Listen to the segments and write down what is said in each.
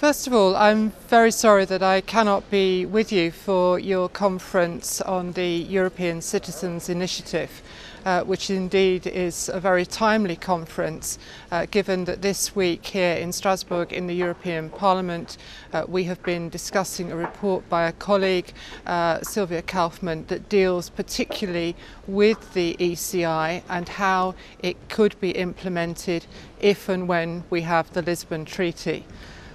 First of all, I'm very sorry that I cannot be with you for your conference on the European Citizens Initiative, which indeed is a very timely conference, given that this week here in Strasbourg in the European Parliament we have been discussing a report by a colleague, Sylvia Kaufmann, that deals particularly with the ECI and how it could be implemented if and when we have the Lisbon Treaty.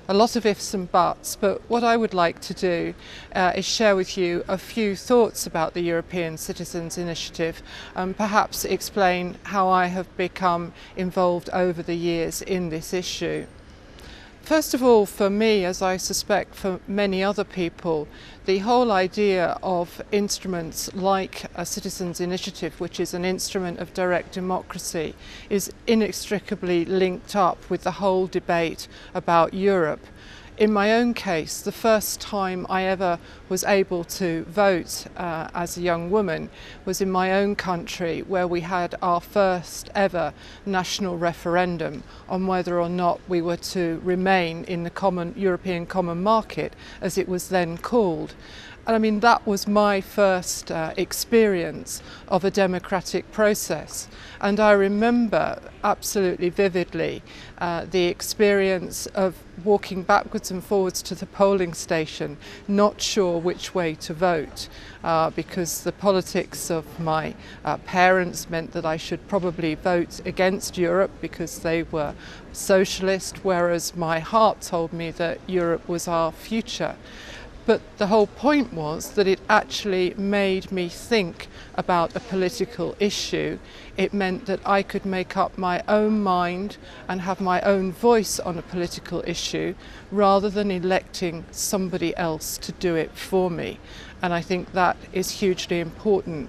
A lot of ifs and buts, but what I would like to do is share with you a few thoughts about the European Citizens Initiative and perhaps explain how I have become involved over the years in this issue. First of all, for me, as I suspect for many other people, the whole idea of instruments like a citizens' initiative, which is an instrument of direct democracy, is inextricably linked up with the whole debate about Europe. In my own case, the first time I ever was able to vote as a young woman was in my own country, where we had our first ever national referendum on whether or not we were to remain in the European Common Market, as it was then called. And I mean, that was my first experience of a democratic process. And I remember absolutely vividly the experience of walking backwards and forwards to the polling station, not sure which way to vote, because the politics of my parents meant that I should probably vote against Europe because they were socialist, whereas my heart told me that Europe was our future. But the whole point was that it actually made me think about a political issue. It meant that I could make up my own mind and have my own voice on a political issue rather than electing somebody else to do it for me. And I think that is hugely important,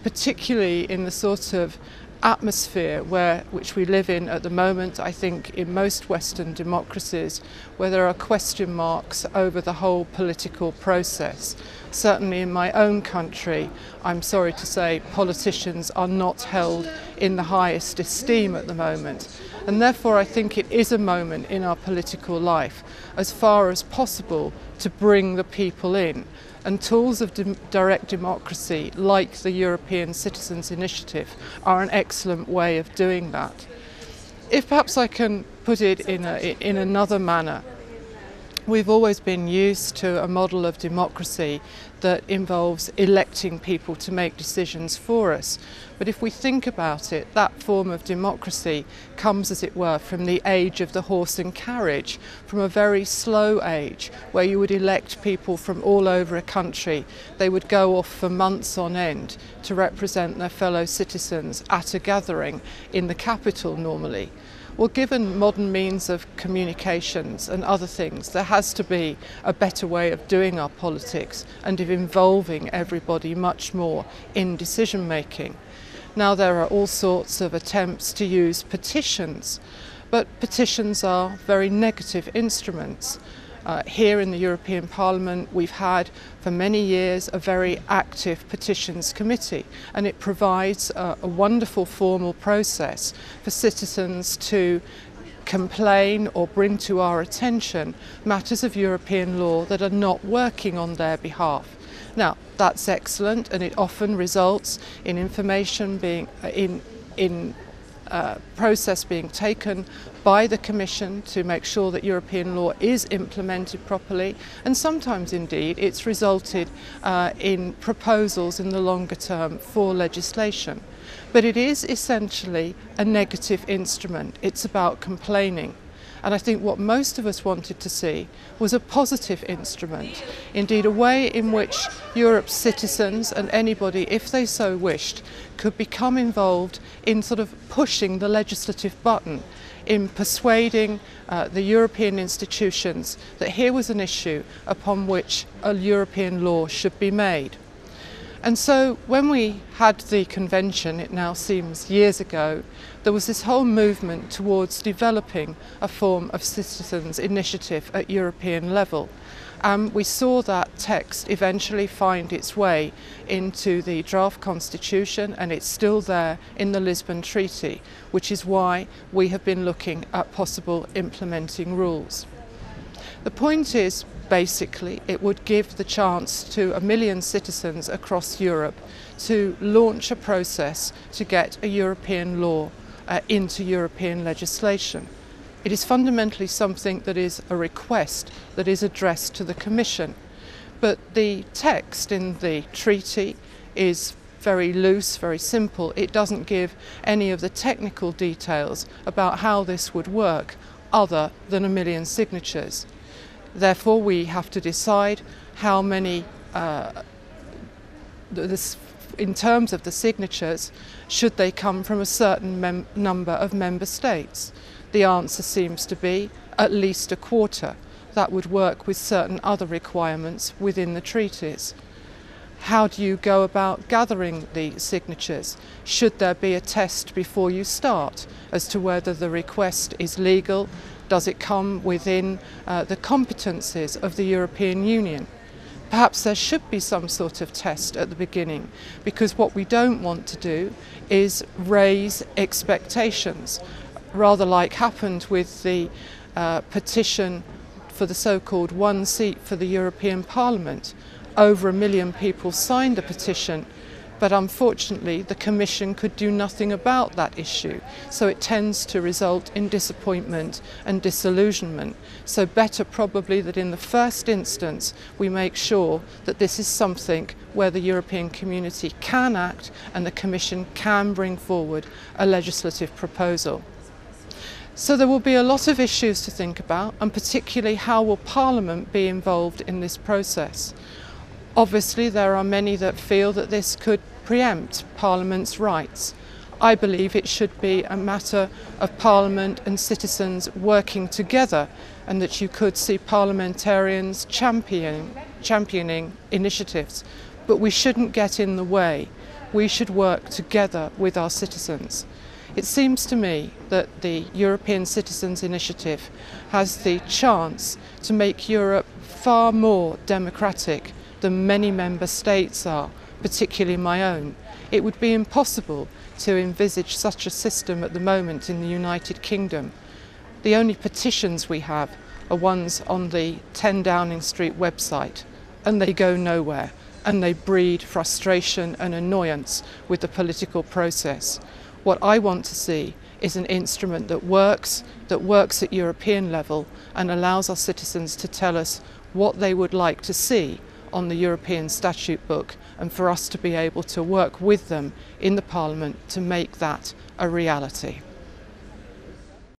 particularly in the sort of atmosphere which we live in at the moment. I think in most Western democracies, where there are question marks over the whole political process. Certainly in my own country, I'm sorry to say, politicians are not held in the highest esteem at the moment. And therefore I think it is a moment in our political life, as far as possible, to bring the people in. And tools of direct democracy, like the European Citizens Initiative, are an excellent way of doing that. If perhaps I can put it in another manner, we've always been used to a model of democracy that involves electing people to make decisions for us. But if we think about it, that form of democracy comes, as it were, from the age of the horse and carriage, from a very slow age where you would elect people from all over a country. They would go off for months on end to represent their fellow citizens at a gathering in the capital normally. Well, given modern means of communications and other things, there has to be a better way of doing our politics and of involving everybody much more in decision making. Now there are all sorts of attempts to use petitions, but petitions are very negative instruments. Here in the European Parliament we've had for many years a very active petitions committee, and it provides a wonderful formal process for citizens to complain or bring to our attention matters of European law that are not working on their behalf. Now that's excellent, and it often results in information being process being taken by the Commission to make sure that European law is implemented properly, and sometimes indeed it's resulted in proposals in the longer term for legislation. But it is essentially a negative instrument. It's about complaining. And I think what most of us wanted to see was a positive instrument, indeed a way in which Europe's citizens and anybody, if they so wished, could become involved in sort of pushing the legislative button, in persuading the European institutions that here was an issue upon which a European law should be made. And so when we had the convention, it now seems years ago, there was this whole movement towards developing a form of citizens' initiative at European level. We saw that text eventually find its way into the draft constitution, and it's still there in the Lisbon Treaty, which is why we have been looking at possible implementing rules. The point is, basically, it would give the chance to 1 million citizens across Europe to launch a process to get a European law into European legislation. It is fundamentally something that is a request that is addressed to the Commission, but the text in the treaty is very loose, very simple. It doesn't give any of the technical details about how this would work other than 1 million signatures. Therefore, we have to decide how many, in terms of the signatures, should they come from a certain number of member states. The answer seems to be at least a quarter. That would work with certain other requirements within the treaties. How do you go about gathering the signatures? Should there be a test before you start as to whether the request is legal? Does it come within the competencies of the European Union? Perhaps there should be some sort of test at the beginning, because what we don't want to do is raise expectations, rather like happened with the petition for the so-called one seat for the European Parliament. Over 1 million people signed a petition, but unfortunately the Commission could do nothing about that issue. So it tends to result in disappointment and disillusionment. So better probably that in the first instance we make sure that this is something where the European community can act and the Commission can bring forward a legislative proposal. So there will be a lot of issues to think about, and particularly how will Parliament be involved in this process. Obviously there are many that feel that this could preempt Parliament's rights. I believe it should be a matter of Parliament and citizens working together, and that you could see parliamentarians championing initiatives. But we shouldn't get in the way. We should work together with our citizens. It seems to me that the European Citizens' Initiative has the chance to make Europe far more democratic than many member states are, particularly my own. It would be impossible to envisage such a system at the moment in the United Kingdom. The only petitions we have are ones on the 10 Downing Street website, and they go nowhere, and they breed frustration and annoyance with the political process. What I want to see is an instrument that works at European level and allows our citizens to tell us what they would like to see on the European Statute Book, and for us to be able to work with them in the Parliament to make that a reality.